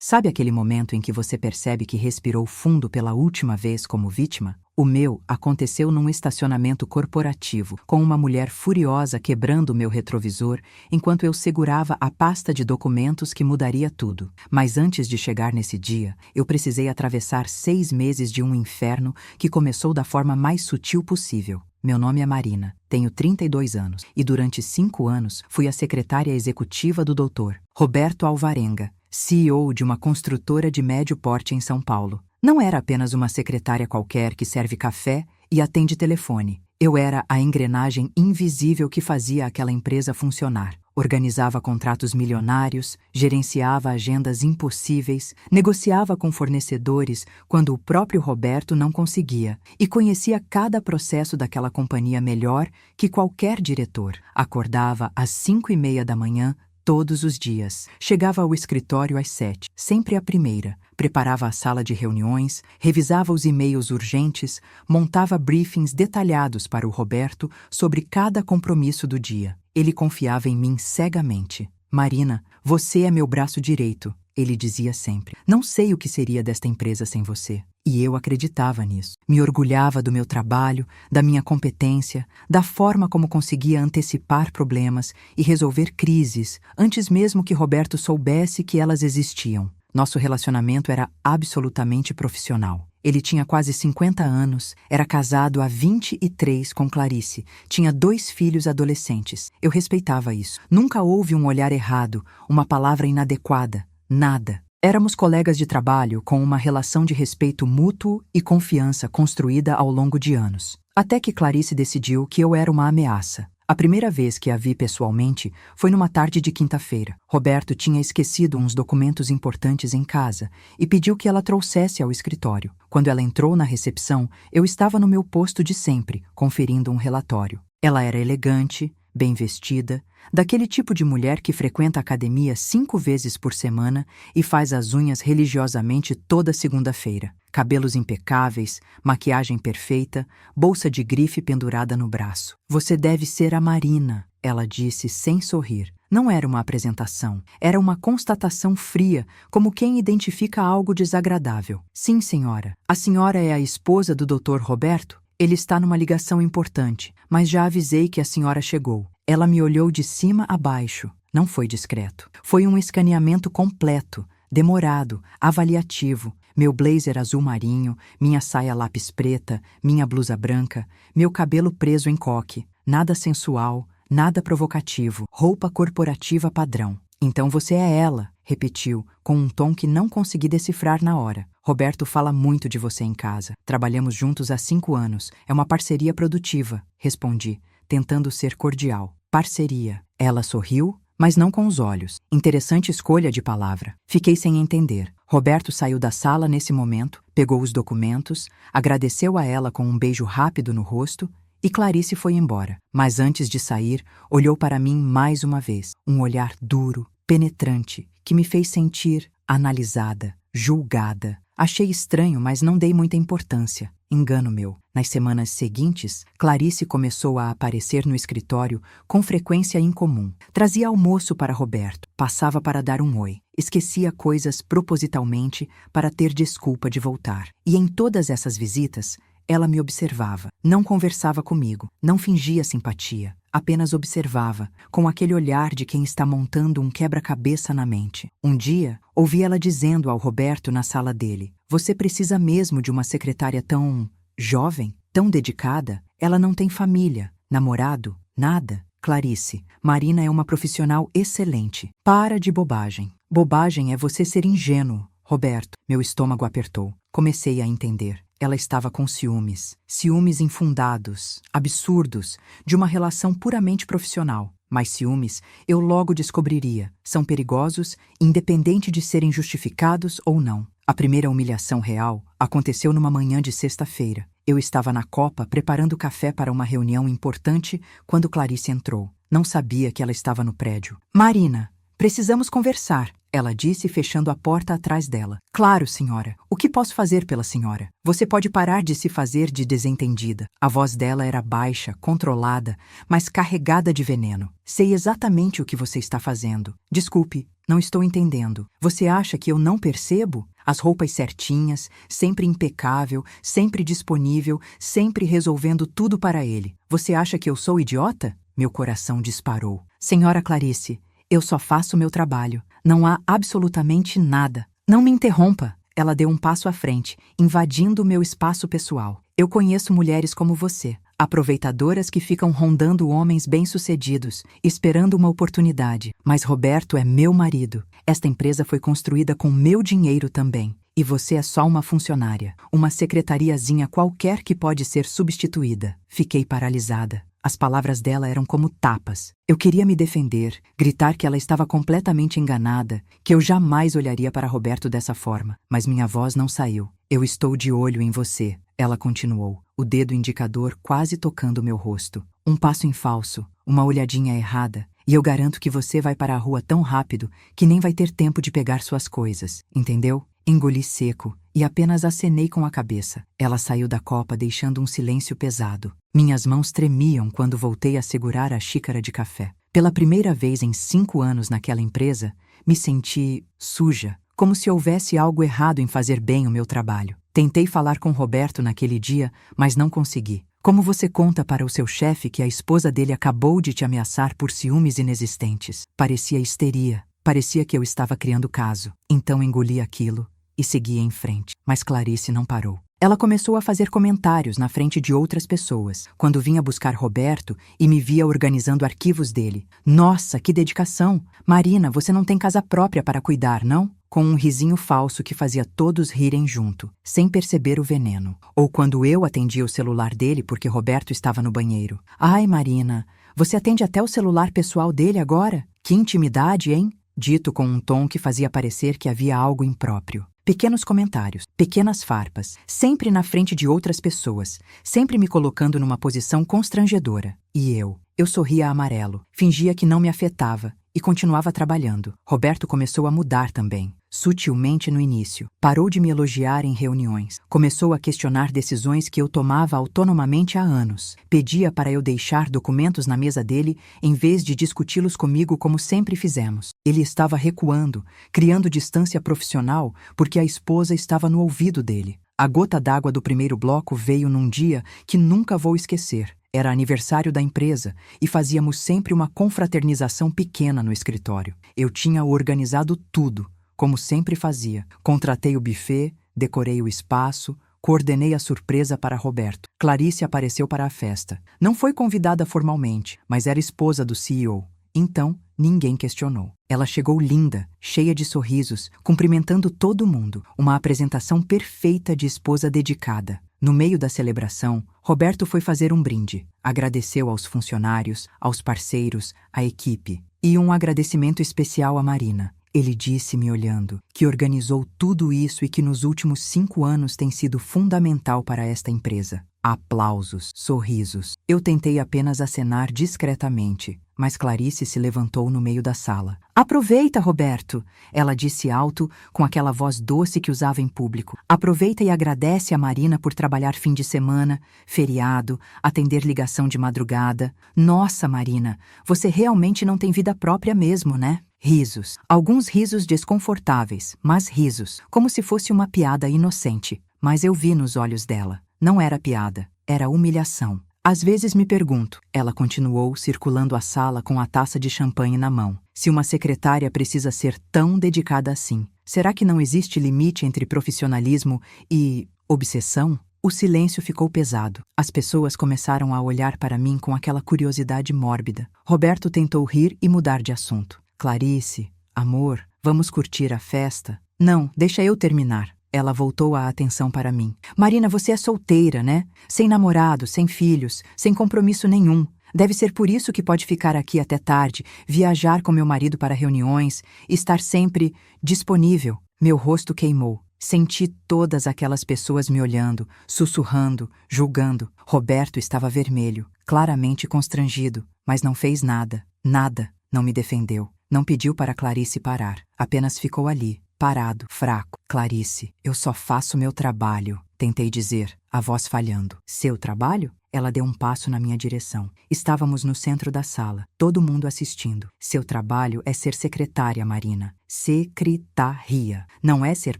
Sabe aquele momento em que você percebe que respirou fundo pela última vez como vítima? O meu aconteceu num estacionamento corporativo, com uma mulher furiosa quebrando o meu retrovisor enquanto eu segurava a pasta de documentos que mudaria tudo. Mas antes de chegar nesse dia, eu precisei atravessar 6 meses de um inferno que começou da forma mais sutil possível. Meu nome é Marina, tenho 32 anos e durante 5 anos fui a secretária executiva do Dr. Roberto Alvarenga, CEO de uma construtora de médio porte em São Paulo. Não era apenas uma secretária qualquer que serve café e atende telefone. Eu era a engrenagem invisível que fazia aquela empresa funcionar. Organizava contratos milionários, gerenciava agendas impossíveis, negociava com fornecedores quando o próprio Roberto não conseguia e conhecia cada processo daquela companhia melhor que qualquer diretor. Acordava às 5:30 da manhã, todos os dias. Chegava ao escritório às 7, sempre a primeira. Preparava a sala de reuniões, revisava os e-mails urgentes, montava briefings detalhados para o Roberto sobre cada compromisso do dia. Ele confiava em mim cegamente. Marina, você é meu braço direito, ele dizia sempre. Não sei o que seria desta empresa sem você. E eu acreditava nisso. Me orgulhava do meu trabalho, da minha competência, da forma como conseguia antecipar problemas e resolver crises antes mesmo que Roberto soubesse que elas existiam. Nosso relacionamento era absolutamente profissional. Ele tinha quase 50 anos, era casado há 23 com Clarice, tinha 2 filhos adolescentes. Eu respeitava isso. Nunca houve um olhar errado, uma palavra inadequada, nada. Éramos colegas de trabalho com uma relação de respeito mútuo e confiança construída ao longo de anos. Até que Clarice decidiu que eu era uma ameaça. A primeira vez que a vi pessoalmente foi numa tarde de quinta-feira. Roberto tinha esquecido uns documentos importantes em casa e pediu que ela trouxesse ao escritório. Quando ela entrou na recepção, eu estava no meu posto de sempre, conferindo um relatório. Ela era elegante, bem vestida, daquele tipo de mulher que frequenta a academia 5 vezes por semana e faz as unhas religiosamente toda segunda-feira. Cabelos impecáveis, maquiagem perfeita, bolsa de grife pendurada no braço. Você deve ser a Marina, ela disse sem sorrir. Não era uma apresentação, era uma constatação fria, como quem identifica algo desagradável. Sim, senhora. A senhora é a esposa do Dr. Roberto? Ele está numa ligação importante, mas já avisei que a senhora chegou. Ela me olhou de cima a baixo. Não foi discreto. Foi um escaneamento completo, demorado, avaliativo. Meu blazer azul marinho, minha saia lápis preta, minha blusa branca, meu cabelo preso em coque. Nada sensual, nada provocativo. Roupa corporativa padrão. Então você é ela, repetiu, com um tom que não consegui decifrar na hora. Roberto fala muito de você em casa. Trabalhamos juntos há 5 anos. É uma parceria produtiva, respondi, tentando ser cordial. Parceria. Ela sorriu, mas não com os olhos. Interessante escolha de palavra. Fiquei sem entender. Roberto saiu da sala nesse momento, pegou os documentos, agradeceu a ela com um beijo rápido no rosto e Clarice foi embora. Mas antes de sair, olhou para mim mais uma vez. Um olhar duro, penetrante, que me fez sentir analisada, julgada. Achei estranho, mas não dei muita importância. Engano meu. Nas semanas seguintes, Clarice começou a aparecer no escritório com frequência incomum. Trazia almoço para Roberto, passava para dar um oi. Esquecia coisas propositalmente para ter desculpa de voltar. E em todas essas visitas, ela me observava. Não conversava comigo, não fingia simpatia. Apenas observava, com aquele olhar de quem está montando um quebra-cabeça na mente. Um dia, ouvi ela dizendo ao Roberto na sala dele: "Você precisa mesmo de uma secretária tão jovem, tão dedicada? Ela não tem família, namorado, nada." Clarice, Marina é uma profissional excelente. Para de bobagem. Bobagem é você ser ingênuo. Roberto, meu estômago apertou. Comecei a entender. Ela estava com ciúmes. Ciúmes infundados, absurdos, de uma relação puramente profissional. Mas ciúmes, eu logo descobriria, são perigosos, independente de serem justificados ou não. A primeira humilhação real aconteceu numa manhã de sexta-feira. Eu estava na copa preparando café para uma reunião importante quando Clarice entrou. Não sabia que ela estava no prédio. "Marina, precisamos conversar", ela disse, fechando a porta atrás dela. "Claro, senhora. O que posso fazer pela senhora? Você pode parar de se fazer de desentendida." A voz dela era baixa, controlada, mas carregada de veneno. "Sei exatamente o que você está fazendo. Desculpe, Não estou entendendo. Você acha que eu não percebo? As roupas certinhas, sempre impecável, sempre disponível, sempre resolvendo tudo para ele. Você acha que eu sou idiota? Meu coração disparou. Senhora Clarice, eu só faço o meu trabalho. Não há absolutamente nada. Não me interrompa. Ela deu um passo à frente, invadindo o meu espaço pessoal. Eu conheço mulheres como você, aproveitadoras que ficam rondando homens bem-sucedidos, esperando uma oportunidade. Mas Roberto é meu marido. Esta empresa foi construída com meu dinheiro também. E você é só uma funcionária, uma secretariazinha qualquer que pode ser substituída. Fiquei paralisada. As palavras dela eram como tapas. Eu queria me defender, gritar que ela estava completamente enganada, que eu jamais olharia para Roberto dessa forma. Mas minha voz não saiu. Eu estou de olho em você, ela continuou, o dedo indicador quase tocando meu rosto. Um passo em falso, uma olhadinha errada, e eu garanto que você vai para a rua tão rápido que nem vai ter tempo de pegar suas coisas, entendeu? Engoli seco e apenas acenei com a cabeça. Ela saiu da copa deixando um silêncio pesado. Minhas mãos tremiam quando voltei a segurar a xícara de café. Pela primeira vez em 5 anos naquela empresa, me senti suja, como se houvesse algo errado em fazer bem o meu trabalho. Tentei falar com Roberto naquele dia, mas não consegui. Como você conta para o seu chefe que a esposa dele acabou de te ameaçar por ciúmes inexistentes? Parecia histeria. Parecia que eu estava criando caso. Então engoli aquilo e segui em frente. Mas Clarice não parou. Ela começou a fazer comentários na frente de outras pessoas, quando vinha buscar Roberto e me via organizando arquivos dele. Nossa, que dedicação! Marina, você não tem casa própria para cuidar, não? Com um risinho falso que fazia todos rirem junto, sem perceber o veneno. Ou quando eu atendia o celular dele porque Roberto estava no banheiro. Ai, Marina, você atende até o celular pessoal dele agora? Que intimidade, hein? Dito com um tom que fazia parecer que havia algo impróprio. Pequenos comentários, pequenas farpas, sempre na frente de outras pessoas, sempre me colocando numa posição constrangedora. E eu sorria amarelo, fingia que não me afetava e continuava trabalhando. Roberto começou a mudar também, sutilmente no início. Parou de me elogiar em reuniões. Começou a questionar decisões que eu tomava autonomamente há anos. Pedia para eu deixar documentos na mesa dele em vez de discuti-los comigo como sempre fizemos. Ele estava recuando, criando distância profissional porque a esposa estava no ouvido dele. A gota d'água do primeiro bloco veio num dia que nunca vou esquecer. Era aniversário da empresa e fazíamos sempre uma confraternização pequena no escritório. Eu tinha organizado tudo, como sempre fazia. Contratei o buffet, decorei o espaço, coordenei a surpresa para Roberto. Clarice apareceu para a festa. Não foi convidada formalmente, mas era esposa do CEO. Então, ninguém questionou. Ela chegou linda, cheia de sorrisos, cumprimentando todo mundo. Uma apresentação perfeita de esposa dedicada. No meio da celebração, Roberto foi fazer um brinde. Agradeceu aos funcionários, aos parceiros, à equipe. E um agradecimento especial a Marina. Ele disse, me olhando, que organizou tudo isso e que nos últimos 5 anos tem sido fundamental para esta empresa. Aplausos, sorrisos. Eu tentei apenas acenar discretamente, mas Clarice se levantou no meio da sala. Aproveita, Roberto, ela disse alto, com aquela voz doce que usava em público. Aproveita e agradece a Marina por trabalhar fim de semana, feriado, atender ligação de madrugada. Nossa, Marina, você realmente não tem vida própria mesmo, né? Risos. Alguns risos desconfortáveis, mas risos, como se fosse uma piada inocente. Mas eu vi nos olhos dela. Não era piada, era humilhação. Às vezes me pergunto, ela continuou circulando a sala com a taça de champanhe na mão, se uma secretária precisa ser tão dedicada assim. Será que não existe limite entre profissionalismo e obsessão? O silêncio ficou pesado. As pessoas começaram a olhar para mim com aquela curiosidade mórbida. Roberto tentou rir e mudar de assunto. Clarice, amor, vamos curtir a festa? Não, deixa eu terminar. Ela voltou a atenção para mim. Marina, você é solteira, né? Sem namorado, sem filhos, sem compromisso nenhum. Deve ser por isso que pode ficar aqui até tarde, viajar com meu marido para reuniões, estar sempre disponível. Meu rosto queimou. Senti todas aquelas pessoas me olhando, sussurrando, julgando. Roberto estava vermelho, claramente constrangido, mas não fez nada. Nada. Não me defendeu. Não pediu para Clarice parar. Apenas ficou ali. Parado, fraco. Clarice, eu só faço meu trabalho, tentei dizer, a voz falhando. Seu trabalho? Ela deu um passo na minha direção. Estávamos no centro da sala, todo mundo assistindo. Seu trabalho é ser secretária, Marina. Secretaria. Não é ser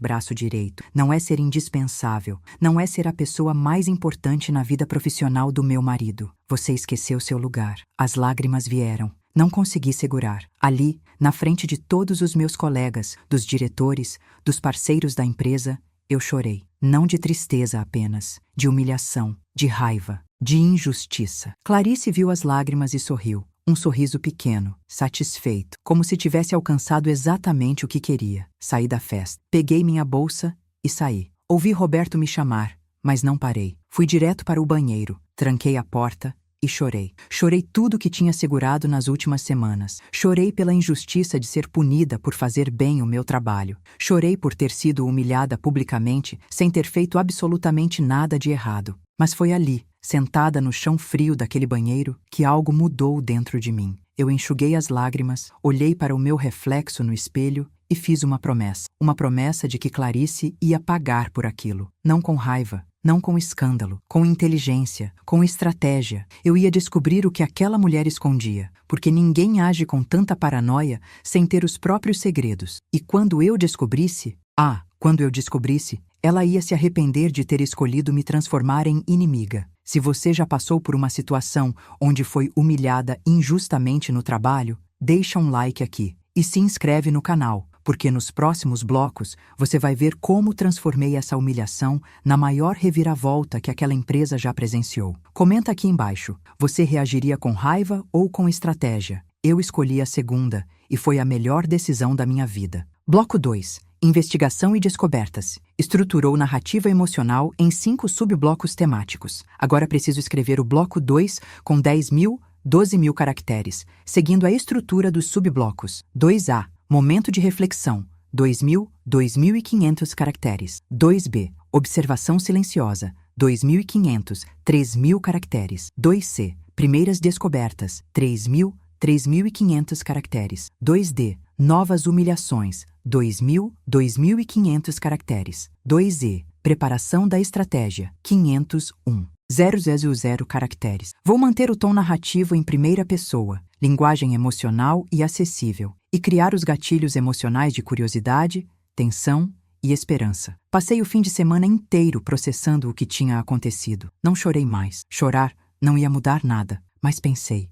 braço direito, não é ser indispensável, não é ser a pessoa mais importante na vida profissional do meu marido. Você esqueceu seu lugar. As lágrimas vieram. Não consegui segurar. Ali, na frente de todos os meus colegas, dos diretores, dos parceiros da empresa, eu chorei. Não de tristeza apenas, de humilhação, de raiva, de injustiça. Clarice viu as lágrimas e sorriu. Um sorriso pequeno, satisfeito, como se tivesse alcançado exatamente o que queria. Saí da festa. Peguei minha bolsa e saí. Ouvi Roberto me chamar, mas não parei. Fui direto para o banheiro, tranquei a porta e chorei. Chorei tudo que tinha segurado nas últimas semanas. Chorei pela injustiça de ser punida por fazer bem o meu trabalho. Chorei por ter sido humilhada publicamente sem ter feito absolutamente nada de errado. Mas foi ali, sentada no chão frio daquele banheiro, que algo mudou dentro de mim. Eu enxuguei as lágrimas, olhei para o meu reflexo no espelho e fiz uma promessa. Uma promessa de que Clarice ia pagar por aquilo. Não com raiva, não com escândalo, com inteligência, com estratégia. Eu ia descobrir o que aquela mulher escondia, porque ninguém age com tanta paranoia sem ter os próprios segredos. E quando eu descobrisse, ela ia se arrepender de ter escolhido me transformar em inimiga. Se você já passou por uma situação onde foi humilhada injustamente no trabalho, deixa um like aqui e se inscreve no canal, porque nos próximos blocos você vai ver como transformei essa humilhação na maior reviravolta que aquela empresa já presenciou. Comenta aqui embaixo, você reagiria com raiva ou com estratégia? Eu escolhi a segunda e foi a melhor decisão da minha vida. Bloco 2. Investigação e descobertas. Estruturou narrativa emocional em 5 subblocos temáticos. Agora preciso escrever o bloco 2 com 10.000, 12.000 caracteres, seguindo a estrutura dos subblocos. 2A. Momento de reflexão. 2.000, 2.500 caracteres. 2B. Observação silenciosa. 2.500, 3.000 caracteres. 2C. Primeiras descobertas. 3.000, 3.500 caracteres. 2D. Novas humilhações. 2.000, 2.500 caracteres. 2E. Preparação da estratégia. 501. 000 caracteres. Vou manter o tom narrativo em primeira pessoa, linguagem emocional e acessível, e criar os gatilhos emocionais de curiosidade, tensão e esperança. Passei o fim de semana inteiro processando o que tinha acontecido. Não chorei mais. Chorar não ia mudar nada, mas pensei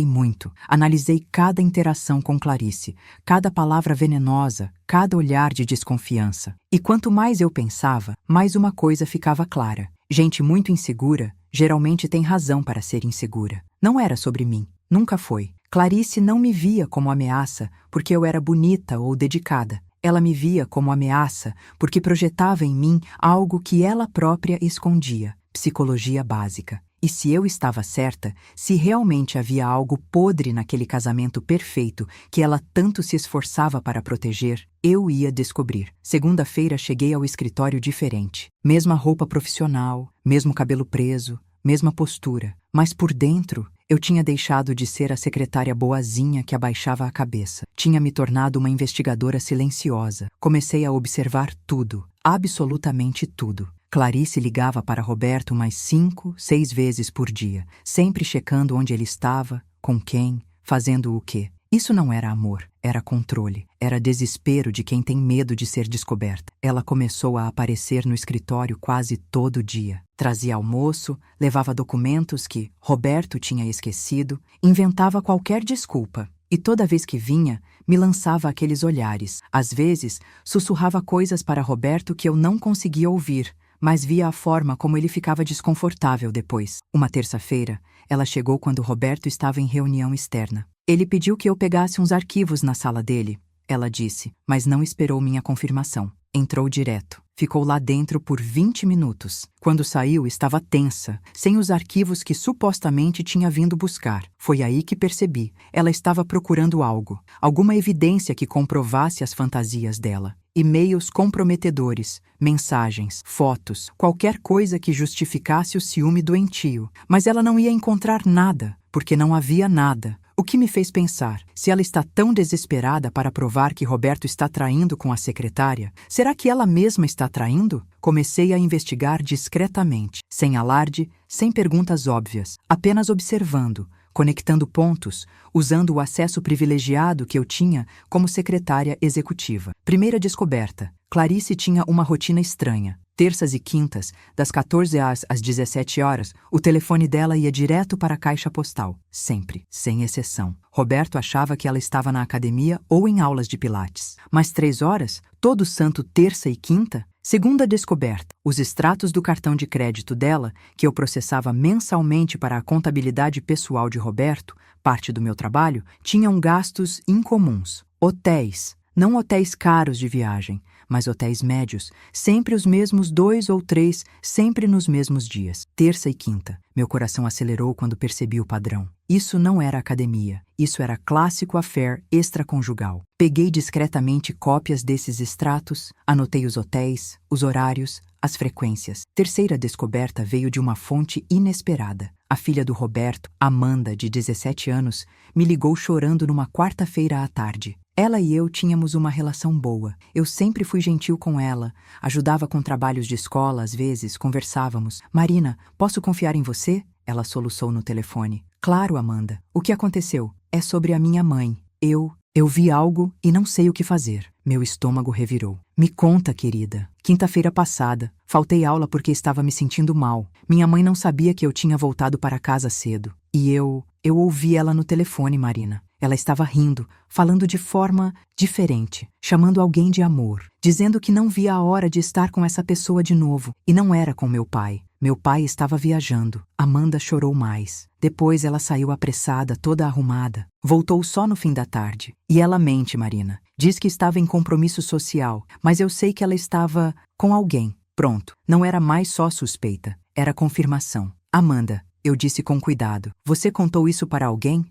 muito. Analisei cada interação com Clarice, cada palavra venenosa, cada olhar de desconfiança. E quanto mais eu pensava, mais uma coisa ficava clara. Gente muito insegura geralmente tem razão para ser insegura. Não era sobre mim. Nunca foi. Clarice não me via como ameaça porque eu era bonita ou dedicada. Ela me via como ameaça porque projetava em mim algo que ela própria escondia. Psicologia básica. E se eu estava certa, se realmente havia algo podre naquele casamento perfeito que ela tanto se esforçava para proteger, eu ia descobrir. Segunda-feira cheguei ao escritório diferente. Mesma roupa profissional, mesmo cabelo preso, mesma postura. Mas por dentro, eu tinha deixado de ser a secretária boazinha que abaixava a cabeça. Tinha me tornado uma investigadora silenciosa. Comecei a observar tudo, absolutamente tudo. Clarice ligava para Roberto mais 5, 6 vezes por dia, sempre checando onde ele estava, com quem, fazendo o quê. Isso não era amor, era controle, era desespero de quem tem medo de ser descoberta. Ela começou a aparecer no escritório quase todo dia. Trazia almoço, levava documentos que Roberto tinha esquecido, inventava qualquer desculpa. E toda vez que vinha, me lançava aqueles olhares. Às vezes, sussurrava coisas para Roberto que eu não conseguia ouvir, mas via a forma como ele ficava desconfortável depois. Uma terça-feira, ela chegou quando Roberto estava em reunião externa. Ele pediu que eu pegasse uns arquivos na sala dele, ela disse, mas não esperou minha confirmação. Entrou direto. Ficou lá dentro por 20 minutos. Quando saiu, estava tensa, sem os arquivos que supostamente tinha vindo buscar. Foi aí que percebi. Ela estava procurando algo, alguma evidência que comprovasse as fantasias dela. E-mails comprometedores, mensagens, fotos, qualquer coisa que justificasse o ciúme doentio. Mas ela não ia encontrar nada, porque não havia nada. O que me fez pensar, se ela está tão desesperada para provar que Roberto está traindo com a secretária, será que ela mesma está traindo? Comecei a investigar discretamente, sem alarde, sem perguntas óbvias, apenas observando, conectando pontos, usando o acesso privilegiado que eu tinha como secretária executiva. Primeira descoberta: Clarice tinha uma rotina estranha. Terças e quintas, das 14 às 17 horas, o telefone dela ia direto para a caixa postal. Sempre, sem exceção. Roberto achava que ela estava na academia ou em aulas de pilates. Mas 3 horas? Todo santo terça e quinta? Segunda descoberta: os extratos do cartão de crédito dela, que eu processava mensalmente para a contabilidade pessoal de Roberto, parte do meu trabalho, tinham gastos incomuns. Hotéis. Não hotéis caros de viagem, mas hotéis médios, sempre os mesmos 2 ou 3, sempre nos mesmos dias, terça e quinta. Meu coração acelerou quando percebi o padrão. Isso não era academia, isso era clássico affair extraconjugal. Peguei discretamente cópias desses extratos, anotei os hotéis, os horários, as frequências. Terceira descoberta veio de uma fonte inesperada. A filha do Roberto, Amanda, de 17 anos, me ligou chorando numa quarta-feira à tarde. Ela e eu tínhamos uma relação boa. Eu sempre fui gentil com ela, ajudava com trabalhos de escola, às vezes, conversávamos. Marina, posso confiar em você? Ela soluçou no telefone. Claro, Amanda. O que aconteceu? É sobre a minha mãe. Eu vi algo e não sei o que fazer. Meu estômago revirou. Me conta, querida. Quinta-feira passada, faltei aula porque estava me sentindo mal. Minha mãe não sabia que eu tinha voltado para casa cedo. E eu ouvi ela no telefone, Marina. Ela estava rindo, falando de forma diferente, chamando alguém de amor, dizendo que não via a hora de estar com essa pessoa de novo, e não era com meu pai. Meu pai estava viajando. Amanda chorou mais. Depois ela saiu apressada, toda arrumada. Voltou só no fim da tarde. E ela mente, Marina. Diz que estava em compromisso social, mas eu sei que ela estava com alguém. Pronto, não era mais só suspeita, era confirmação. Amanda, eu disse com cuidado. Você contou isso para alguém?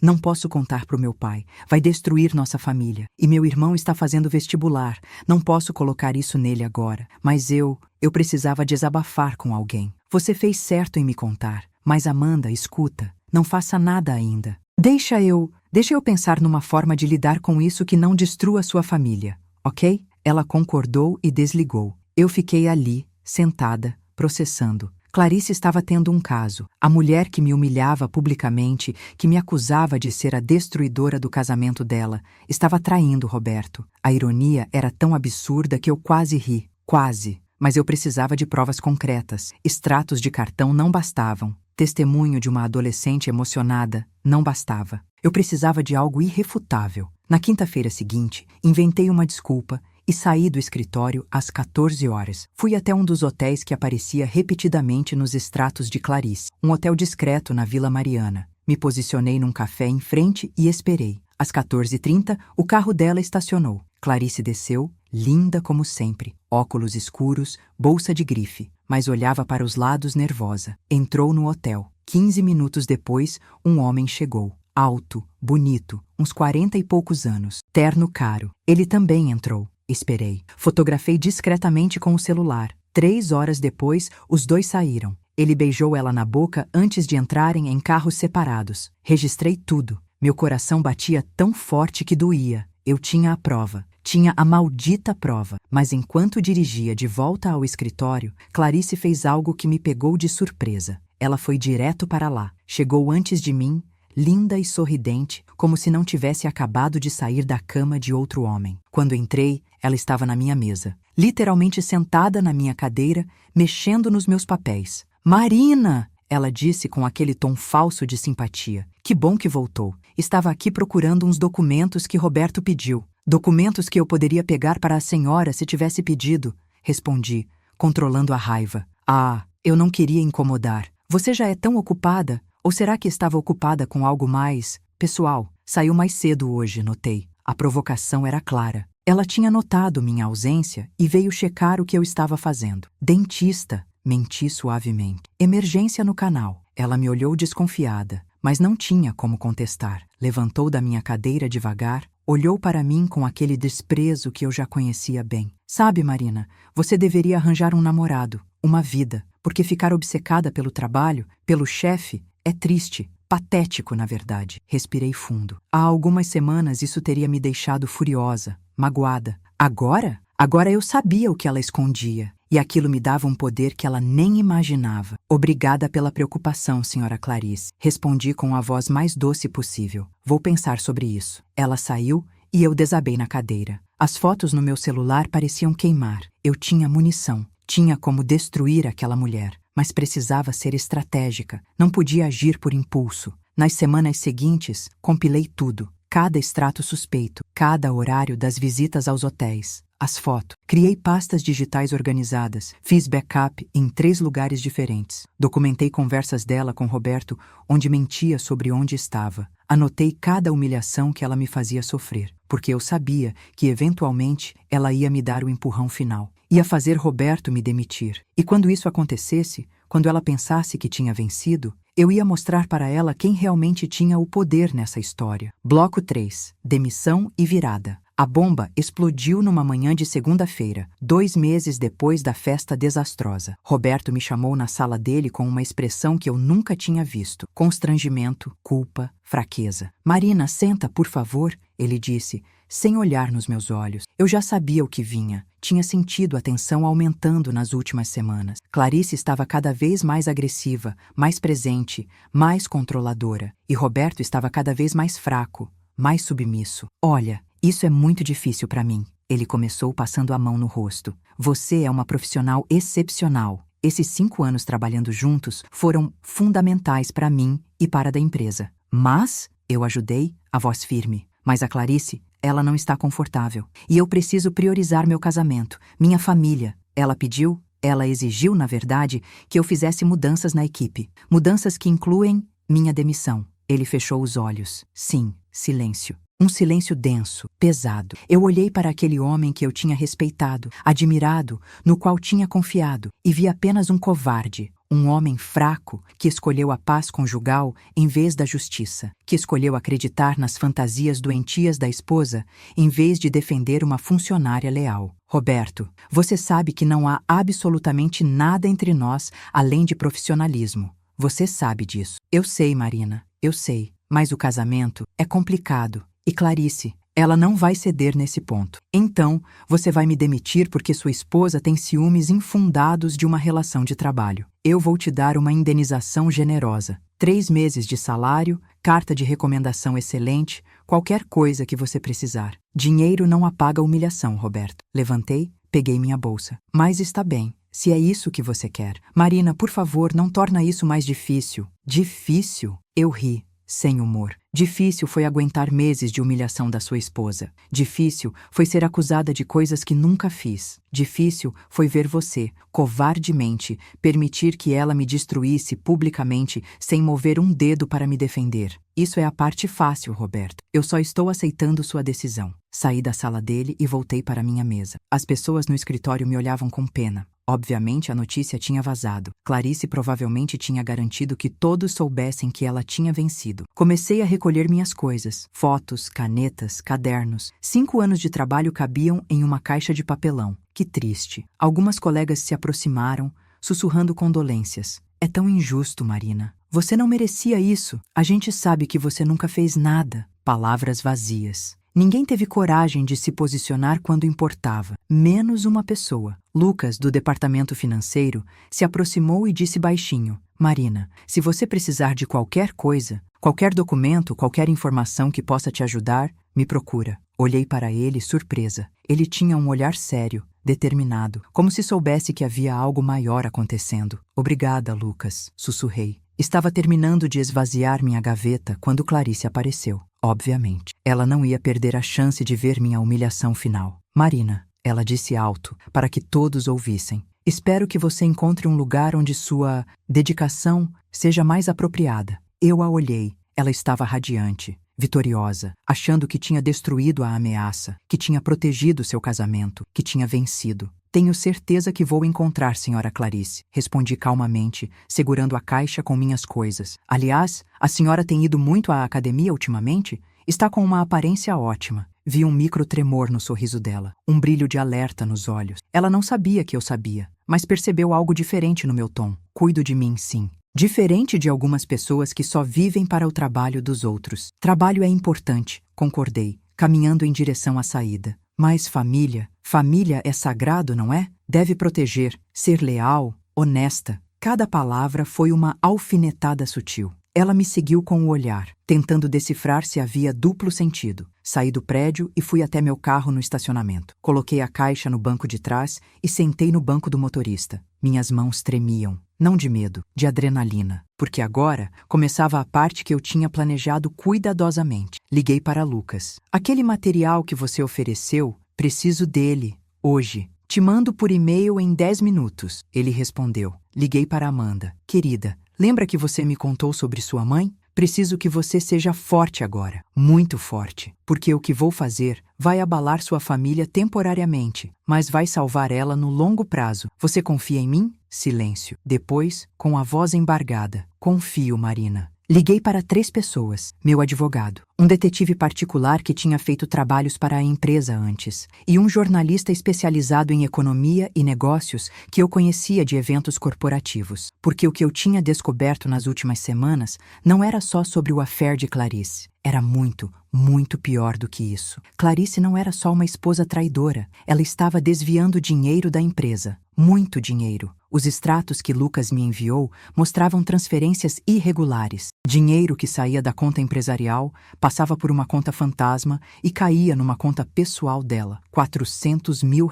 Não posso contar pro meu pai. Vai destruir nossa família. E meu irmão está fazendo vestibular. Não posso colocar isso nele agora. Mas eu precisava desabafar com alguém. Você fez certo em me contar. Mas Amanda, escuta. Não faça nada ainda. Deixa eu pensar numa forma de lidar com isso que não destrua sua família, ok? Ela concordou e desligou. Eu fiquei ali, sentada, processando. Clarice estava tendo um caso. A mulher que me humilhava publicamente, que me acusava de ser a destruidora do casamento dela, estava traindo Roberto. A ironia era tão absurda que eu quase ri. Quase. Mas eu precisava de provas concretas. Extratos de cartão não bastavam. Testemunho de uma adolescente emocionada não bastava. Eu precisava de algo irrefutável. Na quinta-feira seguinte, inventei uma desculpa e saí do escritório às 14 horas. Fui até um dos hotéis que aparecia repetidamente nos extratos de Clarice, um hotel discreto na Vila Mariana. Me posicionei num café em frente e esperei. Às 14h30, o carro dela estacionou. Clarice desceu, linda como sempre, óculos escuros, bolsa de grife, mas olhava para os lados nervosa. Entrou no hotel. 15 minutos depois, um homem chegou. Alto, bonito, uns 40 e poucos anos, terno caro. Ele também entrou. Esperei. Fotografei discretamente com o celular. 3 horas depois, os dois saíram. Ele beijou ela na boca antes de entrarem em carros separados. Registrei tudo. Meu coração batia tão forte que doía. Eu tinha a prova. Tinha a maldita prova. Mas enquanto dirigia de volta ao escritório, Clarice fez algo que me pegou de surpresa. Ela foi direto para lá. Chegou antes de mim, linda e sorridente, como se não tivesse acabado de sair da cama de outro homem. Quando entrei, ela estava na minha mesa, literalmente sentada na minha cadeira, mexendo nos meus papéis. Marina! Ela disse com aquele tom falso de simpatia. Que bom que voltou. Estava aqui procurando uns documentos que Roberto pediu. Documentos que eu poderia pegar para a senhora se tivesse pedido. Respondi, controlando a raiva. Ah, eu não queria incomodar. Você já é tão ocupada? Ou será que estava ocupada com algo mais pessoal? Saiu mais cedo hoje, notei. A provocação era clara. Ela tinha notado minha ausência e veio checar o que eu estava fazendo. Dentista, menti suavemente. Emergência no canal. Ela me olhou desconfiada, mas não tinha como contestar. Levantou da minha cadeira devagar, olhou para mim com aquele desprezo que eu já conhecia bem. Sabe, Marina, você deveria arranjar um namorado, uma vida, porque ficar obcecada pelo trabalho, pelo chefe, é triste, patético, na verdade. Respirei fundo. Há algumas semanas isso teria me deixado furiosa, magoada. Agora? Agora eu sabia o que ela escondia. e aquilo me dava um poder que ela nem imaginava. Obrigada pela preocupação, senhora Clarice. Respondi com a voz mais doce possível. Vou pensar sobre isso. Ela saiu e eu desabei na cadeira. As fotos no meu celular pareciam queimar. Eu tinha munição. Tinha como destruir aquela mulher, mas precisava ser estratégica. Não podia agir por impulso. Nas semanas seguintes, compilei tudo. Cada extrato suspeito, cada horário das visitas aos hotéis, as fotos. Criei pastas digitais organizadas, fiz backup em 3 lugares diferentes. Documentei conversas dela com Roberto, onde mentia sobre onde estava. Anotei cada humilhação que ela me fazia sofrer, porque eu sabia que, eventualmente, ela ia me dar o empurrão final. Ia fazer Roberto me demitir. E quando isso acontecesse, quando ela pensasse que tinha vencido, eu ia mostrar para ela quem realmente tinha o poder nessa história. Bloco 3. Demissão e virada. A bomba explodiu numa manhã de segunda-feira, 2 meses depois da festa desastrosa. Roberto me chamou na sala dele com uma expressão que eu nunca tinha visto. Constrangimento, culpa, fraqueza. Marina, senta, por favor, ele disse, sem olhar nos meus olhos. Eu já sabia o que vinha. Tinha sentido a tensão aumentando nas últimas semanas. Clarice estava cada vez mais agressiva, mais presente, mais controladora. E Roberto estava cada vez mais fraco, mais submisso. Olha, isso é muito difícil para mim. Ele começou passando a mão no rosto. Você é uma profissional excepcional. Esses 5 anos trabalhando juntos foram fundamentais para mim e para a da empresa. Mas, eu ajudei, a voz firme. Mas a Clarice, ela não está confortável. E eu preciso priorizar meu casamento, minha família. Ela exigiu, na verdade, que eu fizesse mudanças na equipe. Mudanças que incluem minha demissão. Ele fechou os olhos. Sim, silêncio. Um silêncio denso, pesado. Eu olhei para aquele homem que eu tinha respeitado, admirado, no qual tinha confiado, e vi apenas um covarde, um homem fraco que escolheu a paz conjugal em vez da justiça, que escolheu acreditar nas fantasias doentias da esposa em vez de defender uma funcionária leal. Roberto, você sabe que não há absolutamente nada entre nós além de profissionalismo. Você sabe disso. Eu sei, Marina, eu sei, mas o casamento é complicado. E Clarice, ela não vai ceder nesse ponto. Então, você vai me demitir porque sua esposa tem ciúmes infundados de uma relação de trabalho. Eu vou te dar uma indenização generosa. 3 meses de salário, carta de recomendação excelente, qualquer coisa que você precisar. Dinheiro não apaga a humilhação, Roberto. Levantei, peguei minha bolsa. Mas está bem, se é isso que você quer. Marina, por favor, não torna isso mais difícil. Difícil? Eu ri. Sem humor. Difícil foi aguentar meses de humilhação da sua esposa. Difícil foi ser acusada de coisas que nunca fiz. Difícil foi ver você, covardemente, permitir que ela me destruísse publicamente sem mover um dedo para me defender. Isso é a parte fácil, Roberto. Eu só estou aceitando sua decisão. Saí da sala dele e voltei para minha mesa. As pessoas no escritório me olhavam com pena. Obviamente, a notícia tinha vazado. Clarice provavelmente tinha garantido que todos soubessem que ela tinha vencido. Comecei a recolher minhas coisas. Fotos, canetas, cadernos. 5 anos de trabalho cabiam em uma caixa de papelão. Que triste. Algumas colegas se aproximaram, sussurrando condolências. É tão injusto, Marina. Você não merecia isso. A gente sabe que você nunca fez nada. Palavras vazias. Ninguém teve coragem de se posicionar quando importava, menos uma pessoa. Lucas, do departamento financeiro, se aproximou e disse baixinho: Marina, se você precisar de qualquer coisa, qualquer documento, qualquer informação que possa te ajudar, me procura. Olhei para ele, surpresa. Ele tinha um olhar sério, determinado, como se soubesse que havia algo maior acontecendo. Obrigada, Lucas, sussurrei. Estava terminando de esvaziar minha gaveta quando Clarice apareceu. Obviamente, ela não ia perder a chance de ver minha humilhação final. Marina, ela disse alto, para que todos ouvissem. Espero que você encontre um lugar onde sua dedicação seja mais apropriada. Eu a olhei. Ela estava radiante, vitoriosa, achando que tinha destruído a ameaça, que tinha protegido seu casamento, que tinha vencido. Tenho certeza que vou encontrar, senhora Clarice, respondi calmamente, segurando a caixa com minhas coisas. Aliás, a senhora tem ido muito à academia ultimamente? Está com uma aparência ótima. Vi um micro tremor no sorriso dela, um brilho de alerta nos olhos. Ela não sabia que eu sabia, mas percebeu algo diferente no meu tom. Cuido de mim, sim. Diferente de algumas pessoas que só vivem para o trabalho dos outros. Trabalho é importante, concordei, caminhando em direção à saída. Mas família é sagrado, não é? deve proteger, ser leal, honesta. Cada palavra foi uma alfinetada sutil. Ela me seguiu com o olhar, tentando decifrar se havia duplo sentido. Saí do prédio e fui até meu carro no estacionamento. Coloquei a caixa no banco de trás e sentei no banco do motorista. Minhas mãos tremiam, não de medo, de adrenalina, porque agora começava a parte que eu tinha planejado cuidadosamente. Liguei para Lucas. Aquele material que você ofereceu, preciso dele, hoje. Te mando por e-mail em 10 minutos. Ele respondeu. Liguei para Amanda. Querida, lembra que você me contou sobre sua mãe? Preciso que você seja forte agora, muito forte, porque o que vou fazer vai abalar sua família temporariamente, mas vai salvar ela no longo prazo. Você confia em mim? Silêncio. Depois, com a voz embargada. Confio, Marina. Liguei para 3 pessoas, meu advogado, um detetive particular que tinha feito trabalhos para a empresa antes, e um jornalista especializado em economia e negócios que eu conhecia de eventos corporativos, porque o que eu tinha descoberto nas últimas semanas não era só sobre o affair de Clarice. Era muito, muito pior do que isso. Clarice não era só uma esposa traidora, ela estava desviando dinheiro da empresa. Muito dinheiro. Os extratos que Lucas me enviou mostravam transferências irregulares. Dinheiro que saía da conta empresarial, passava por uma conta fantasma e caía numa conta pessoal dela. R$ 400 mil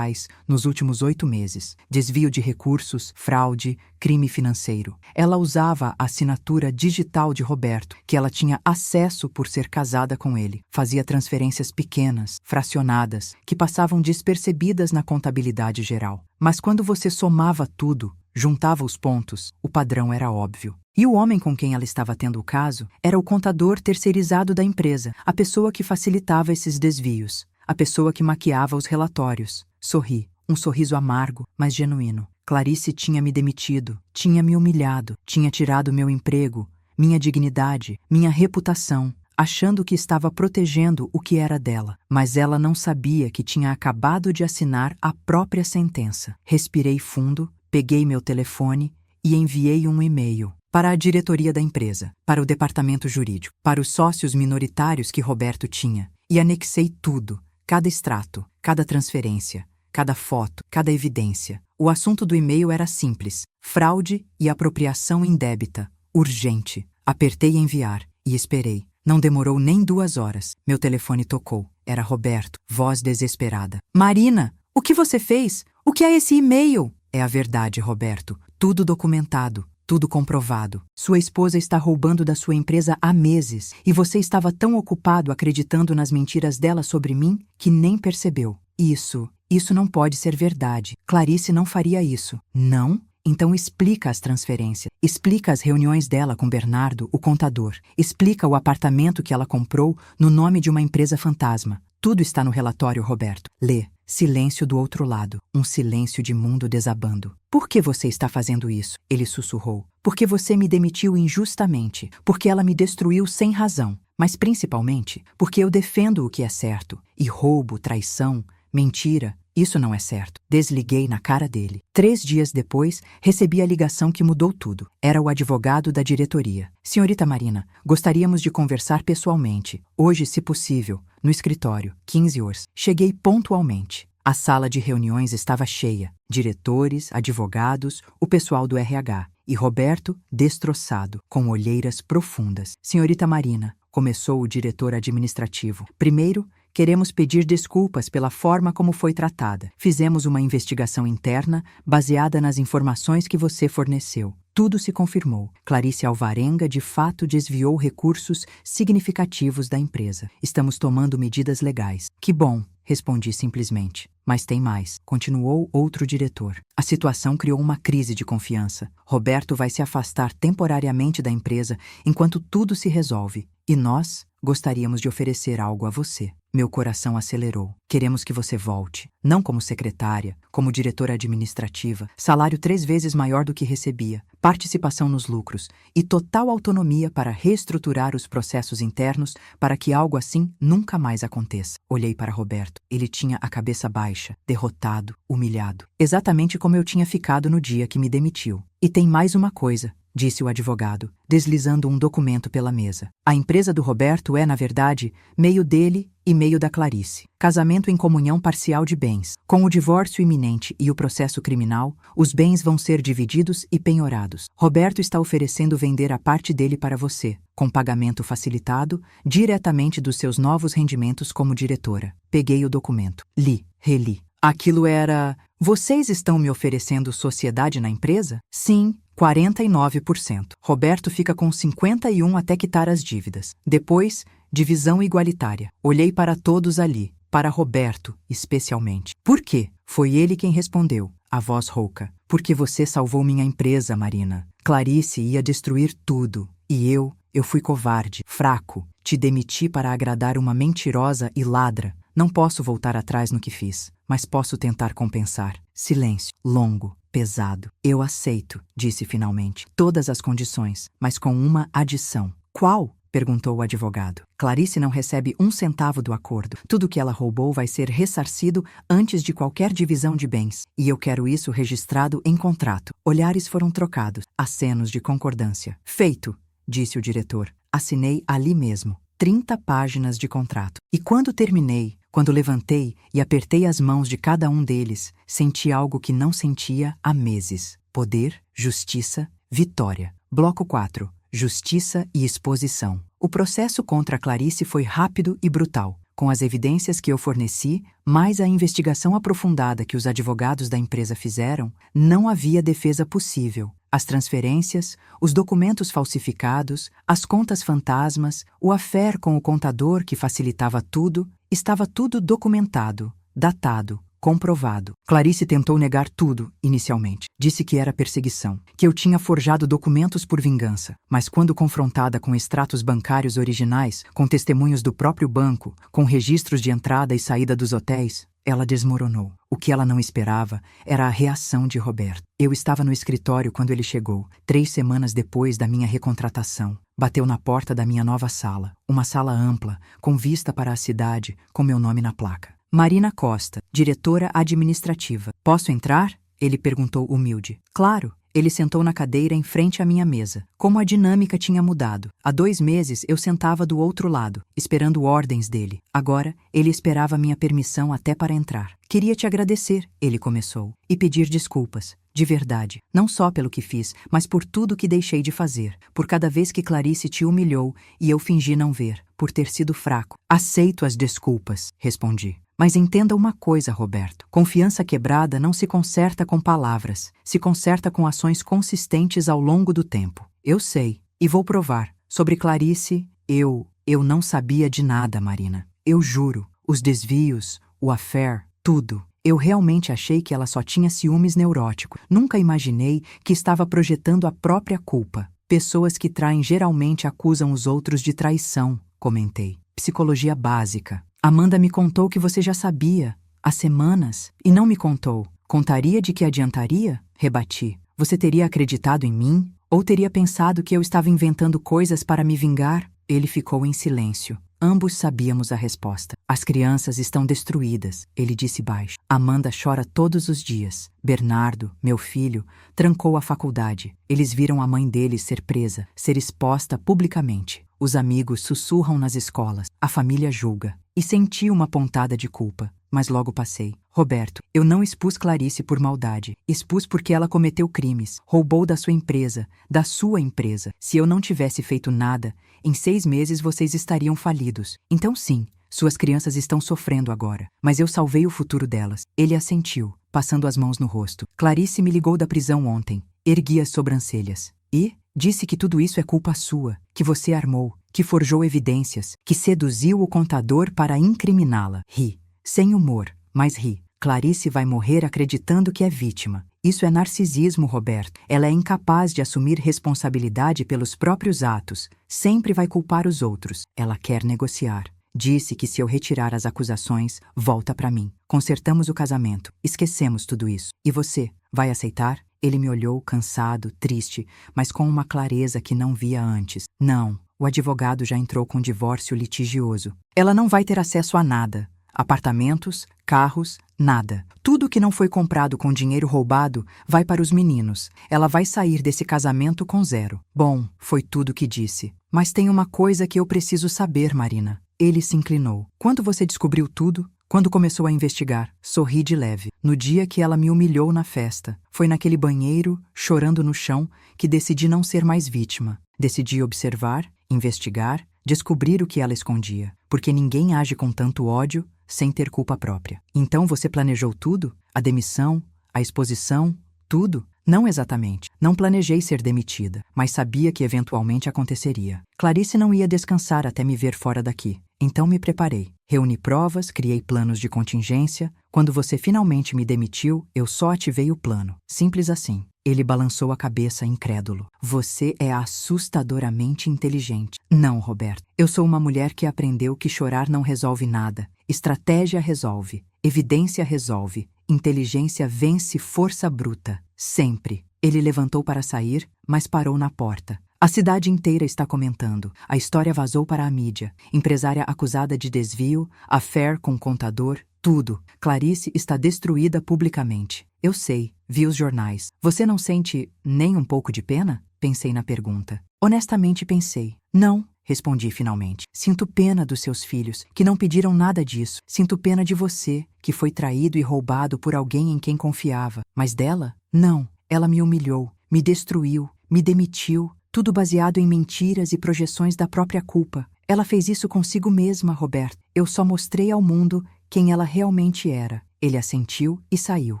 nos últimos 8 meses. Desvio de recursos, fraude, crime financeiro. Ela usava a assinatura digital de Roberto, que ela tinha acesso por ser casada com ele. Fazia transferências pequenas, fracionadas, que passavam despercebidas na contabilidade geral. Mas quando você somava tudo, juntava os pontos, o padrão era óbvio. E o homem com quem ela estava tendo o caso era o contador terceirizado da empresa, a pessoa que facilitava esses desvios, a pessoa que maquiava os relatórios. Sorri, um sorriso amargo, mas genuíno. Clarice tinha me demitido, tinha me humilhado, tinha tirado meu emprego, minha dignidade, minha reputação, achando que estava protegendo o que era dela. Mas ela não sabia que tinha acabado de assinar a própria sentença. Respirei fundo, peguei meu telefone e enviei um e-mail para a diretoria da empresa, para o departamento jurídico, para os sócios minoritários que Roberto tinha, e anexei tudo, cada extrato, cada transferência, cada foto, cada evidência. O assunto do e-mail era simples: fraude e apropriação indébita, urgente. Apertei enviar e esperei. Não demorou nem 2 horas. Meu telefone tocou. Era Roberto, voz desesperada. Marina, o que você fez? O que é esse e-mail? É a verdade, Roberto. Tudo documentado, tudo comprovado. Sua esposa está roubando da sua empresa há meses e você estava tão ocupado acreditando nas mentiras dela sobre mim que nem percebeu. Isso não pode ser verdade. Clarice não faria isso. Não? Então explica as transferências, explica as reuniões dela com Bernardo, o contador, explica o apartamento que ela comprou no nome de uma empresa fantasma. Tudo está no relatório, Roberto. Lê. Silêncio do outro lado, um silêncio de mundo desabando. Por que você está fazendo isso? Ele sussurrou. Porque você me demitiu injustamente, porque ela me destruiu sem razão, mas principalmente porque eu defendo o que é certo. E roubo, traição, mentira, isso não é certo. Desliguei na cara dele. 3 dias depois, recebi a ligação que mudou tudo. Era o advogado da diretoria. Senhorita Marina, gostaríamos de conversar pessoalmente. Hoje, se possível, no escritório, 15 horas. Cheguei pontualmente. A sala de reuniões estava cheia. Diretores, advogados, o pessoal do RH. E Roberto, destroçado, com olheiras profundas. Senhorita Marina, começou o diretor administrativo. Primeiro, queremos pedir desculpas pela forma como foi tratada. Fizemos uma investigação interna baseada nas informações que você forneceu. Tudo se confirmou. Clarice Alvarenga de fato desviou recursos significativos da empresa. Estamos tomando medidas legais. Que bom, respondi simplesmente. Mas tem mais, continuou outro diretor. A situação criou uma crise de confiança. Roberto vai se afastar temporariamente da empresa enquanto tudo se resolve. E nós gostaríamos de oferecer algo a você. Meu coração acelerou. Queremos que você volte. Não como secretária, como diretora administrativa, salário 3 vezes maior do que recebia, participação nos lucros e total autonomia para reestruturar os processos internos para que algo assim nunca mais aconteça. Olhei para Roberto. Ele tinha a cabeça baixa, derrotado, humilhado. Exatamente como eu tinha ficado no dia que me demitiu. E tem mais uma coisa. disse o advogado, deslizando um documento pela mesa. A empresa do Roberto é, na verdade, meio dele e meio da Clarice. Casamento em comunhão parcial de bens. Com o divórcio iminente e o processo criminal, os bens vão ser divididos e penhorados. Roberto está oferecendo vender a parte dele para você, com pagamento facilitado, diretamente dos seus novos rendimentos como diretora. Peguei o documento. Li, reli. Aquilo era... Vocês estão me oferecendo sociedade na empresa? Sim, 49%. Roberto fica com 51% até quitar as dívidas. Depois, divisão igualitária. Olhei para todos ali, para Roberto, especialmente. Por quê? Foi ele quem respondeu, a voz rouca. Porque você salvou minha empresa, Marina. Clarice ia destruir tudo. E eu fui covarde, fraco. Te demiti para agradar uma mentirosa e ladra. Não posso voltar atrás no que fiz, mas posso tentar compensar. Silêncio, longo, pesado. Eu aceito, disse finalmente, todas as condições, mas com uma adição. Qual? Perguntou o advogado. Clarice não recebe 1 centavo do acordo. Tudo que ela roubou vai ser ressarcido antes de qualquer divisão de bens. E eu quero isso registrado em contrato. Olhares foram trocados, acenos de concordância. Feito, disse o diretor. Assinei ali mesmo. 30 páginas de contrato. E quando terminei, quando levantei e apertei as mãos de cada um deles, senti algo que não sentia há meses. Poder, justiça, vitória. Bloco 4. Justiça e exposição. O processo contra a Clarice foi rápido e brutal. Com as evidências que eu forneci, mais a investigação aprofundada que os advogados da empresa fizeram, não havia defesa possível. As transferências, os documentos falsificados, as contas fantasmas, o affair com o contador que facilitava tudo, estava tudo documentado, datado, comprovado. Clarice tentou negar tudo, inicialmente. Disse que era perseguição, que eu tinha forjado documentos por vingança. Mas quando confrontada com extratos bancários originais, com testemunhos do próprio banco, com registros de entrada e saída dos hotéis, ela desmoronou. O que ela não esperava era a reação de Roberto. Eu estava no escritório quando ele chegou, 3 semanas depois da minha recontratação. Bateu na porta da minha nova sala, uma sala ampla, com vista para a cidade, com meu nome na placa. Marina Costa, diretora administrativa. Posso entrar? Ele perguntou humilde. Claro. Ele sentou na cadeira em frente à minha mesa. Como a dinâmica tinha mudado. Há 2 meses eu sentava do outro lado, esperando ordens dele. Agora, ele esperava minha permissão até para entrar. Queria te agradecer, ele começou, e pedir desculpas. De verdade, não só pelo que fiz, mas por tudo que deixei de fazer, por cada vez que Clarice te humilhou e eu fingi não ver, por ter sido fraco. Aceito as desculpas, respondi. Mas entenda uma coisa, Roberto. Confiança quebrada não se conserta com palavras, se conserta com ações consistentes ao longo do tempo. Eu sei, e vou provar. Sobre Clarice, eu não sabia de nada, Marina. Eu juro, os desvios, o affair, tudo. Eu realmente achei que ela só tinha ciúmes neurótico. Nunca imaginei que estava projetando a própria culpa. Pessoas que traem geralmente acusam os outros de traição, comentei. Psicologia básica. Amanda me contou que você já sabia, há semanas, e não me contou. Contaria de que adiantaria? Rebati. Você teria acreditado em mim? Ou teria pensado que eu estava inventando coisas para me vingar? Ele ficou em silêncio. Ambos sabíamos a resposta. As crianças estão destruídas, ele disse baixo. Amanda chora todos os dias. Bernardo, meu filho, trancou a faculdade. Eles viram a mãe deles ser presa, ser exposta publicamente. Os amigos sussurram nas escolas. A família julga. E senti uma pontada de culpa, mas logo passei. Roberto, eu não expus Clarice por maldade. Expus porque ela cometeu crimes, roubou da sua empresa, da sua empresa. Se eu não tivesse feito nada, em 6 meses vocês estariam falidos. Então sim, suas crianças estão sofrendo agora, mas eu salvei o futuro delas. Ele assentiu, passando as mãos no rosto. Clarice me ligou da prisão ontem. Ergui as sobrancelhas. E disse que tudo isso é culpa sua, que você armou, que forjou evidências, que seduziu o contador para incriminá-la. Ri. Sem humor, mas ri. Clarice vai morrer acreditando que é vítima. Isso é narcisismo, Roberto. Ela é incapaz de assumir responsabilidade pelos próprios atos. Sempre vai culpar os outros. Ela quer negociar. Disse que se eu retirar as acusações, volta para mim. Consertamos o casamento. Esquecemos tudo isso. E você, vai aceitar? Ele me olhou cansado, triste, mas com uma clareza que não via antes. Não. O advogado já entrou com divórcio litigioso. Ela não vai ter acesso a nada. Apartamentos, carros, nada. Tudo que não foi comprado com dinheiro roubado vai para os meninos. Ela vai sair desse casamento com zero. Bom, foi tudo que disse. Mas tem uma coisa que eu preciso saber, Marina. Ele se inclinou. Quando você descobriu tudo? Quando começou a investigar? Sorri de leve. No dia que ela me humilhou na festa. Foi naquele banheiro, chorando no chão, que decidi não ser mais vítima. Decidi observar, investigar, descobrir o que ela escondia. Porque ninguém age com tanto ódio sem ter culpa própria. Então você planejou tudo? A demissão? A exposição? Tudo? Não exatamente. Não planejei ser demitida, mas sabia que eventualmente aconteceria. Clarice não ia descansar até me ver fora daqui. Então me preparei. Reuni provas, criei planos de contingência. Quando você finalmente me demitiu, eu só ativei o plano. Simples assim. Ele balançou a cabeça incrédulo. Você é assustadoramente inteligente. Não, Roberto. Eu sou uma mulher que aprendeu que chorar não resolve nada. Estratégia resolve. Evidência resolve. Inteligência vence força bruta. Sempre. Ele levantou para sair, mas parou na porta. A cidade inteira está comentando. A história vazou para a mídia. Empresária acusada de desvio, affair com contador, tudo. Clarice está destruída publicamente. Eu sei, vi os jornais. Você não sente nem um pouco de pena? Pensei na pergunta. Honestamente pensei. Não, respondi finalmente. Sinto pena dos seus filhos, que não pediram nada disso. Sinto pena de você, que foi traído e roubado por alguém em quem confiava. Mas dela? Não. Ela me humilhou, me destruiu, me demitiu. Tudo baseado em mentiras e projeções da própria culpa. Ela fez isso consigo mesma, Roberto. Eu só mostrei ao mundo quem ela realmente era. Ele assentiu e saiu.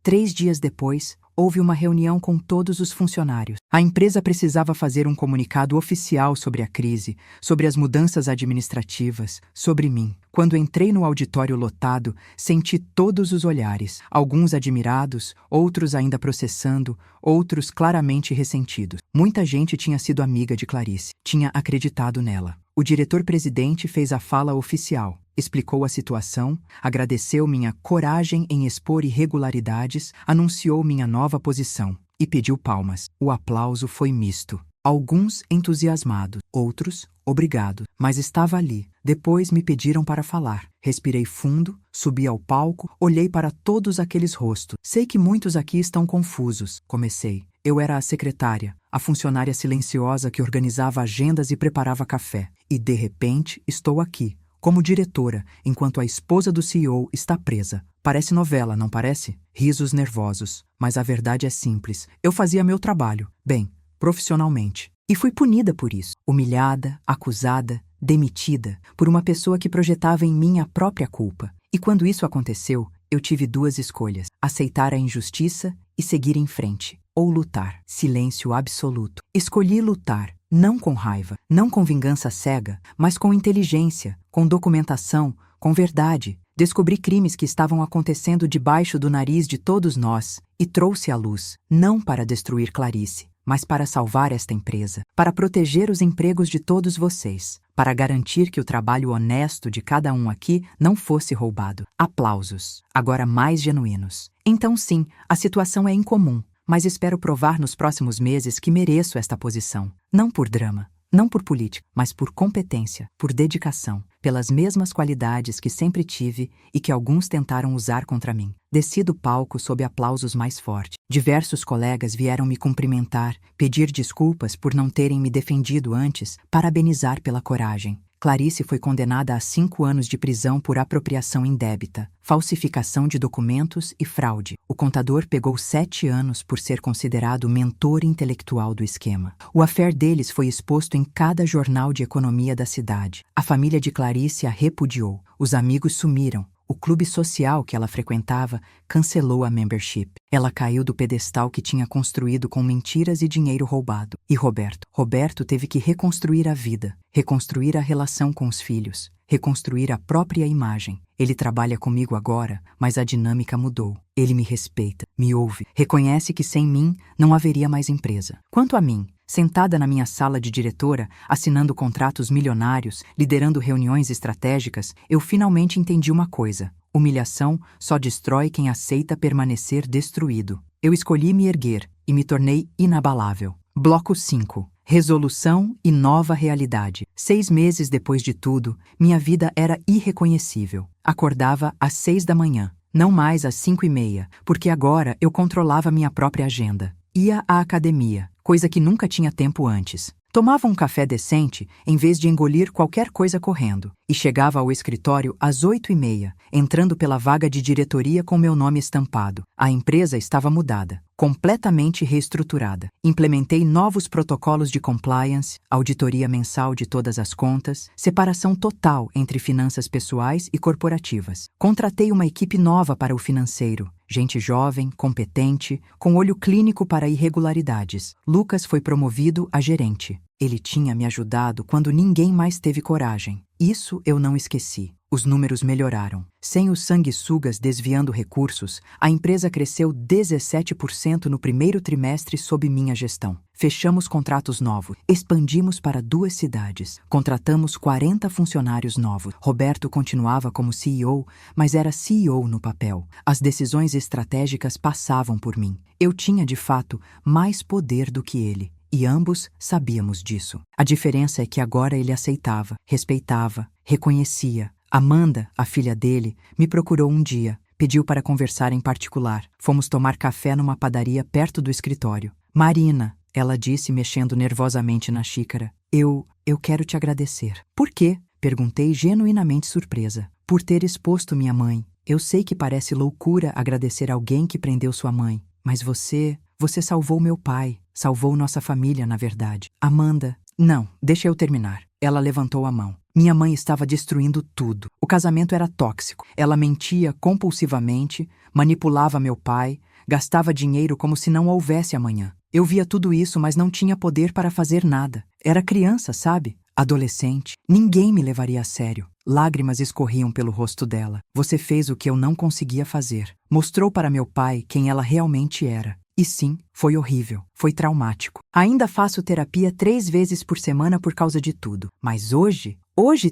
3 dias depois, houve uma reunião com todos os funcionários. A empresa precisava fazer um comunicado oficial sobre a crise, sobre as mudanças administrativas, sobre mim. Quando entrei no auditório lotado, senti todos os olhares, alguns admirados, outros ainda processando, outros claramente ressentidos. Muita gente tinha sido amiga de Clarice, tinha acreditado nela. O diretor-presidente fez a fala oficial, explicou a situação, agradeceu minha coragem em expor irregularidades, anunciou minha nova posição e pediu palmas. O aplauso foi misto. Alguns entusiasmados, outros obrigado, mas estava ali. Depois me pediram para falar. Respirei fundo, subi ao palco, olhei para todos aqueles rostos. Sei que muitos aqui estão confusos. Comecei. Eu era a secretária, a funcionária silenciosa que organizava agendas e preparava café. E, de repente, estou aqui, como diretora, enquanto a esposa do CEO está presa. Parece novela, não parece? Risos nervosos. Mas a verdade é simples. Eu fazia meu trabalho, bem, profissionalmente. E fui punida por isso. Humilhada, acusada, demitida, por uma pessoa que projetava em mim a própria culpa. E quando isso aconteceu, eu tive 2 escolhas: aceitar a injustiça e seguir em frente, ou lutar. Silêncio absoluto. Escolhi lutar, não com raiva, não com vingança cega, mas com inteligência, com documentação, com verdade. Descobri crimes que estavam acontecendo debaixo do nariz de todos nós e trouxe à luz, não para destruir Clarice, mas para salvar esta empresa, para proteger os empregos de todos vocês, para garantir que o trabalho honesto de cada um aqui não fosse roubado. Aplausos, agora mais genuínos. Então sim, a situação é incomum, mas espero provar nos próximos meses que mereço esta posição. Não por drama, não por política, mas por competência, por dedicação, pelas mesmas qualidades que sempre tive e que alguns tentaram usar contra mim. Desci do palco sob aplausos mais fortes. Diversos colegas vieram me cumprimentar, pedir desculpas por não terem me defendido antes, parabenizar pela coragem. Clarice foi condenada a 5 anos de prisão por apropriação indébita, falsificação de documentos e fraude. O contador pegou 7 anos por ser considerado o mentor intelectual do esquema. O affair deles foi exposto em cada jornal de economia da cidade. A família de Clarice a repudiou. Os amigos sumiram. O clube social que ela frequentava cancelou a membership. Ela caiu do pedestal que tinha construído com mentiras e dinheiro roubado. E Roberto teve que reconstruir a vida, reconstruir a relação com os filhos, reconstruir a própria imagem. Ele trabalha comigo agora, mas a dinâmica mudou. Ele me respeita, me ouve, reconhece que sem mim não haveria mais empresa. Quanto a mim, sentada na minha sala de diretora, assinando contratos milionários, liderando reuniões estratégicas, eu finalmente entendi uma coisa: humilhação só destrói quem aceita permanecer destruído. Eu escolhi me erguer e me tornei inabalável. Bloco 5. resolução e nova realidade. 6 meses depois de tudo, minha vida era irreconhecível. Acordava às 6 da manhã, não mais às 5:30, porque agora eu controlava minha própria agenda. Ia à academia, coisa que nunca tinha tempo antes. Tomava um café decente em vez de engolir qualquer coisa correndo, e chegava ao escritório às 8:30, entrando pela vaga de diretoria com meu nome estampado. A empresa estava mudada, completamente reestruturada. Implementei novos protocolos de compliance, auditoria mensal de todas as contas, separação total entre finanças pessoais e corporativas. Contratei uma equipe nova para o financeiro, gente jovem, competente, com olho clínico para irregularidades. Lucas foi promovido a gerente. Ele tinha me ajudado quando ninguém mais teve coragem. Isso eu não esqueci. Os números melhoraram. Sem os sanguessugas desviando recursos, a empresa cresceu 17% no primeiro trimestre sob minha gestão. Fechamos contratos novos, expandimos para 2 cidades, contratamos 40 funcionários novos. Roberto continuava como CEO, mas era CEO no papel. As decisões estratégicas passavam por mim. Eu tinha, de fato, mais poder do que ele. E ambos sabíamos disso. A diferença é que agora ele aceitava, respeitava, reconhecia. Amanda, a filha dele, me procurou um dia, pediu para conversar em particular. Fomos tomar café numa padaria perto do escritório. Marina, ela disse mexendo nervosamente na xícara, eu quero te agradecer. Por quê? Perguntei genuinamente surpresa. Por ter exposto minha mãe. Eu sei que parece loucura agradecer alguém que prendeu sua mãe, mas você salvou meu pai. Salvou nossa família, na verdade. Amanda... Não, deixa eu terminar. Ela levantou a mão. Minha mãe estava destruindo tudo. O casamento era tóxico. Ela mentia compulsivamente, manipulava meu pai, gastava dinheiro como se não houvesse amanhã. Eu via tudo isso, mas não tinha poder para fazer nada. Era criança, sabe? Adolescente. Ninguém me levaria a sério. Lágrimas escorriam pelo rosto dela. Você fez o que eu não conseguia fazer. Mostrou para meu pai quem ela realmente era. E sim, foi horrível, foi traumático. Ainda faço terapia 3 vezes por semana por causa de tudo. Mas hoje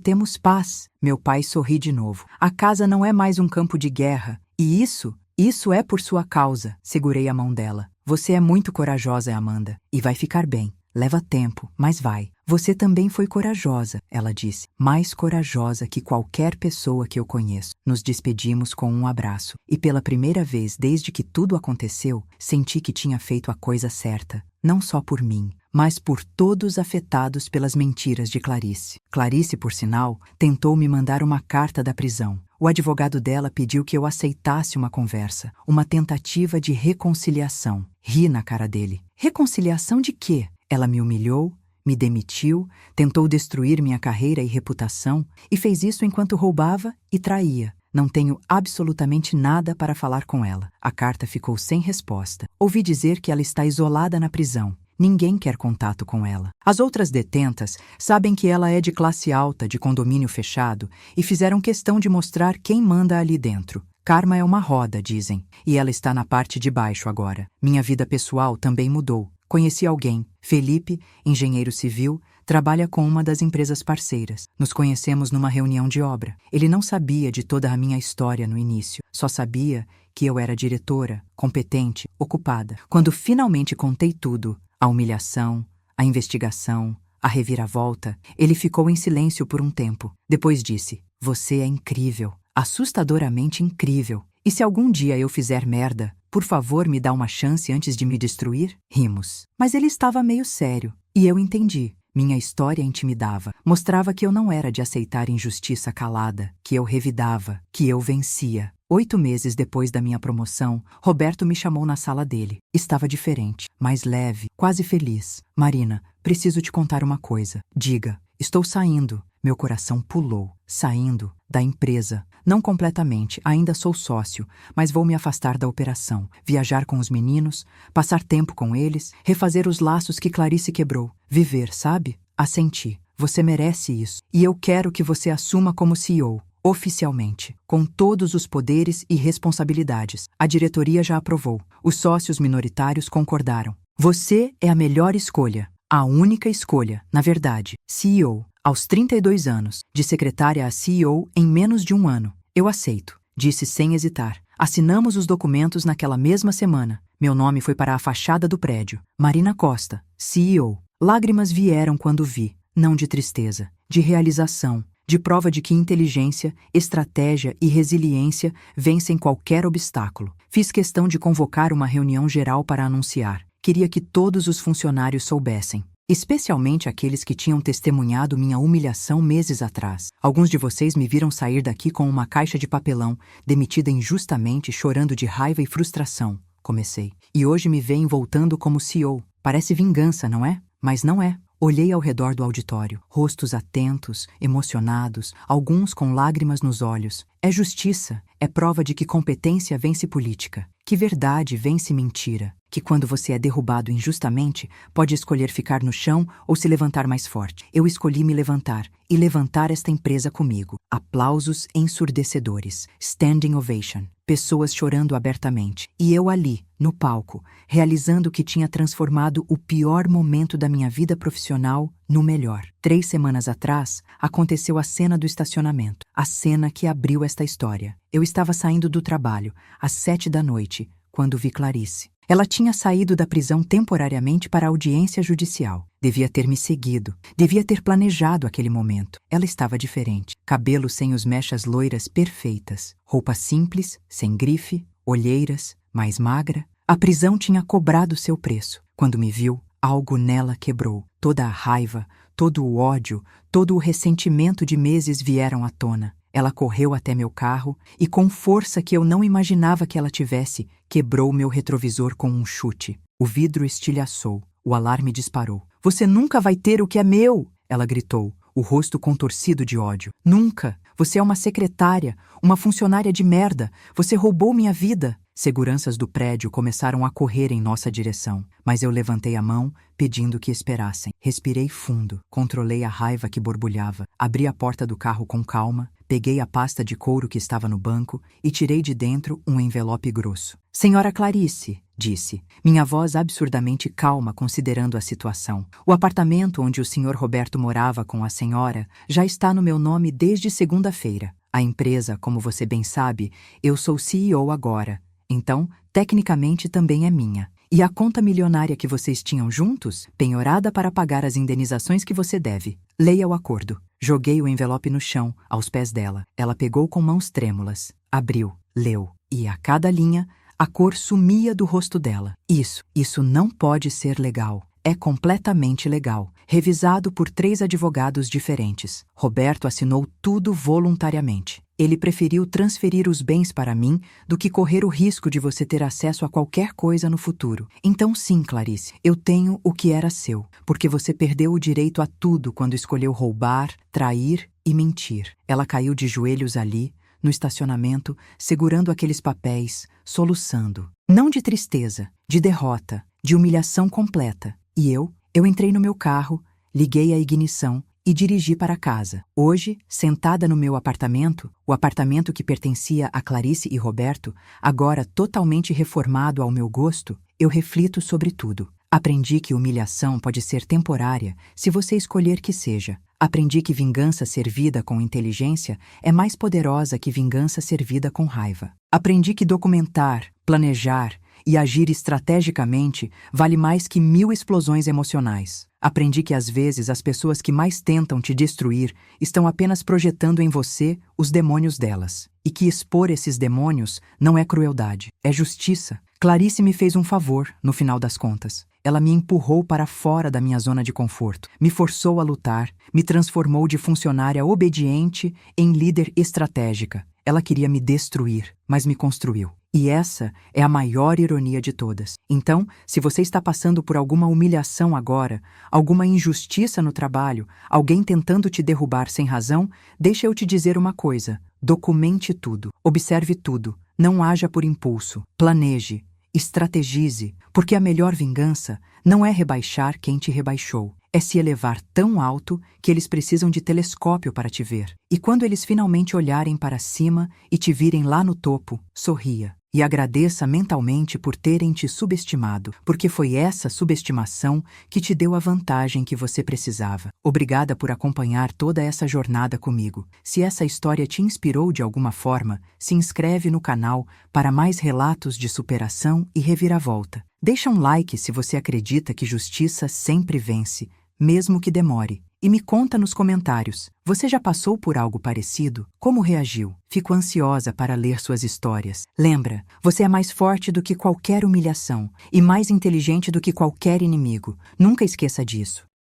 temos paz. Meu pai sorri de novo. A casa não é mais um campo de guerra. E isso é por sua causa. Segurei a mão dela. Você é muito corajosa, Amanda. E vai ficar bem. Leva tempo, mas vai. Você também foi corajosa, ela disse. Mais corajosa que qualquer pessoa que eu conheço. Nos despedimos com um abraço. E pela primeira vez desde que tudo aconteceu, senti que tinha feito a coisa certa. Não só por mim, mas por todos afetados pelas mentiras de Clarice. Clarice, por sinal, tentou me mandar uma carta da prisão. O advogado dela pediu que eu aceitasse uma conversa, uma tentativa de reconciliação. Ri na cara dele. Reconciliação de quê? Ela me humilhou, me demitiu, tentou destruir minha carreira e reputação e fez isso enquanto roubava e traía. Não tenho absolutamente nada para falar com ela. A carta ficou sem resposta. Ouvi dizer que ela está isolada na prisão. Ninguém quer contato com ela. As outras detentas sabem que ela é de classe alta, de condomínio fechado, e fizeram questão de mostrar quem manda ali dentro. Karma é uma roda, dizem, e ela está na parte de baixo agora. Minha vida pessoal também mudou. Conheci alguém, Felipe, engenheiro civil, trabalha com uma das empresas parceiras. Nos conhecemos numa reunião de obra. Ele não sabia de toda a minha história no início. Só sabia que eu era diretora, competente, ocupada. Quando finalmente contei tudo, a humilhação, a investigação, a reviravolta, ele ficou em silêncio por um tempo. Depois disse, você é incrível, assustadoramente incrível. E se algum dia eu fizer merda, por favor me dá uma chance antes de me destruir? Rimos. Mas ele estava meio sério. E eu entendi. Minha história intimidava. Mostrava que eu não era de aceitar injustiça calada, que eu revidava, que eu vencia. 8 meses depois da minha promoção, Roberto me chamou na sala dele. Estava diferente, mais leve, quase feliz. Marina, preciso te contar uma coisa. Diga, estou saindo. Meu coração pulou. Saindo da empresa. Não completamente, ainda sou sócio, mas vou me afastar da operação. Viajar com os meninos, passar tempo com eles, refazer os laços que Clarice quebrou. Viver, sabe? Assenti. Você merece isso. E eu quero que você assuma como CEO. Oficialmente, com todos os poderes e responsabilidades. A diretoria já aprovou. Os sócios minoritários concordaram. Você é a melhor escolha. A única escolha, na verdade. CEO, aos 32 anos, de secretária a CEO em menos de 1 ano. Eu aceito, disse sem hesitar. Assinamos os documentos naquela mesma semana. Meu nome foi para a fachada do prédio. Marina Costa, CEO. Lágrimas vieram quando vi, não de tristeza, de realização, de prova de que inteligência, estratégia e resiliência vencem qualquer obstáculo. Fiz questão de convocar uma reunião geral para anunciar. Queria que todos os funcionários soubessem, especialmente aqueles que tinham testemunhado minha humilhação meses atrás. Alguns de vocês me viram sair daqui com uma caixa de papelão, demitida injustamente, chorando de raiva e frustração. Comecei. E hoje me veem voltando como CEO. Parece vingança, não é? Mas não é. Olhei ao redor do auditório, rostos atentos, emocionados, alguns com lágrimas nos olhos. É justiça, é prova de que competência vence política, que verdade vence mentira, que quando você é derrubado injustamente, pode escolher ficar no chão ou se levantar mais forte. Eu escolhi me levantar, e levantar esta empresa comigo. Aplausos ensurdecedores, standing ovation, pessoas chorando abertamente, e eu ali, no palco, realizando o que tinha transformado o pior momento da minha vida profissional no melhor. 3 semanas atrás, aconteceu a cena do estacionamento, a cena que abriu esta história. Eu estava saindo do trabalho, às 7 da noite, quando vi Clarice. Ela tinha saído da prisão temporariamente para a audiência judicial. Devia ter me seguido. Devia ter planejado aquele momento. Ela estava diferente. Cabelo sem os mechas loiras perfeitas. Roupa simples, sem grife, olheiras, mais magra. A prisão tinha cobrado seu preço. Quando me viu, algo nela quebrou. Toda a raiva, todo o ódio, todo o ressentimento de meses vieram à tona. Ela correu até meu carro e, com força que eu não imaginava que ela tivesse, quebrou meu retrovisor com um chute. O vidro estilhaçou. O alarme disparou. "Você nunca vai ter o que é meu!" Ela gritou, o rosto contorcido de ódio. "Nunca! Você é uma secretária, uma funcionária de merda. Você roubou minha vida!" Seguranças do prédio começaram a correr em nossa direção, mas eu levantei a mão, pedindo que esperassem. Respirei fundo, controlei a raiva que borbulhava, abri a porta do carro com calma, peguei a pasta de couro que estava no banco e tirei de dentro um envelope grosso. "Senhora Clarice", disse, minha voz absurdamente calma considerando a situação. "O apartamento onde o Sr. Roberto morava com a senhora já está no meu nome desde segunda-feira. A empresa, como você bem sabe, eu sou CEO agora. Então, tecnicamente também é minha. E a conta milionária que vocês tinham juntos, penhorada para pagar as indenizações que você deve. Leia o acordo." Joguei o envelope no chão, aos pés dela. Ela pegou com mãos trêmulas, abriu, leu. E a cada linha, a cor sumia do rosto dela. Isso não pode ser legal. É completamente legal. Revisado por 3 advogados diferentes. Roberto assinou tudo voluntariamente. Ele preferiu transferir os bens para mim do que correr o risco de você ter acesso a qualquer coisa no futuro. Então sim, Clarice, eu tenho o que era seu, porque você perdeu o direito a tudo quando escolheu roubar, trair e mentir. Ela caiu de joelhos ali, no estacionamento, segurando aqueles papéis, soluçando. Não de tristeza, de derrota, de humilhação completa. E eu entrei no meu carro, liguei a ignição e dirigi para casa. Hoje, sentada no meu apartamento, o apartamento que pertencia a Clarice e Roberto, agora totalmente reformado ao meu gosto, eu reflito sobre tudo. Aprendi que humilhação pode ser temporária se você escolher que seja. Aprendi que vingança servida com inteligência é mais poderosa que vingança servida com raiva. Aprendi que documentar, planejar e agir estrategicamente vale mais que 1000 explosões emocionais. Aprendi que às vezes as pessoas que mais tentam te destruir estão apenas projetando em você os demônios delas. E que expor esses demônios não é crueldade, é justiça. Clarice me fez um favor, no final das contas. Ela me empurrou para fora da minha zona de conforto, me forçou a lutar, me transformou de funcionária obediente em líder estratégica. Ela queria me destruir, mas me construiu. E essa é a maior ironia de todas. Então, se você está passando por alguma humilhação agora, alguma injustiça no trabalho, alguém tentando te derrubar sem razão, deixa eu te dizer uma coisa. Documente tudo, observe tudo, não haja por impulso, planeje, estrategize, porque a melhor vingança não é rebaixar quem te rebaixou. É se elevar tão alto que eles precisam de telescópio para te ver. E quando eles finalmente olharem para cima e te virem lá no topo, sorria. E agradeça mentalmente por terem te subestimado, porque foi essa subestimação que te deu a vantagem que você precisava. Obrigada por acompanhar toda essa jornada comigo. Se essa história te inspirou de alguma forma, se inscreve no canal para mais relatos de superação e reviravolta. Deixa um like se você acredita que justiça sempre vence, mesmo que demore. E me conta nos comentários, você já passou por algo parecido? Como reagiu? Fico ansiosa para ler suas histórias. Lembra, você é mais forte do que qualquer humilhação e mais inteligente do que qualquer inimigo. Nunca esqueça disso.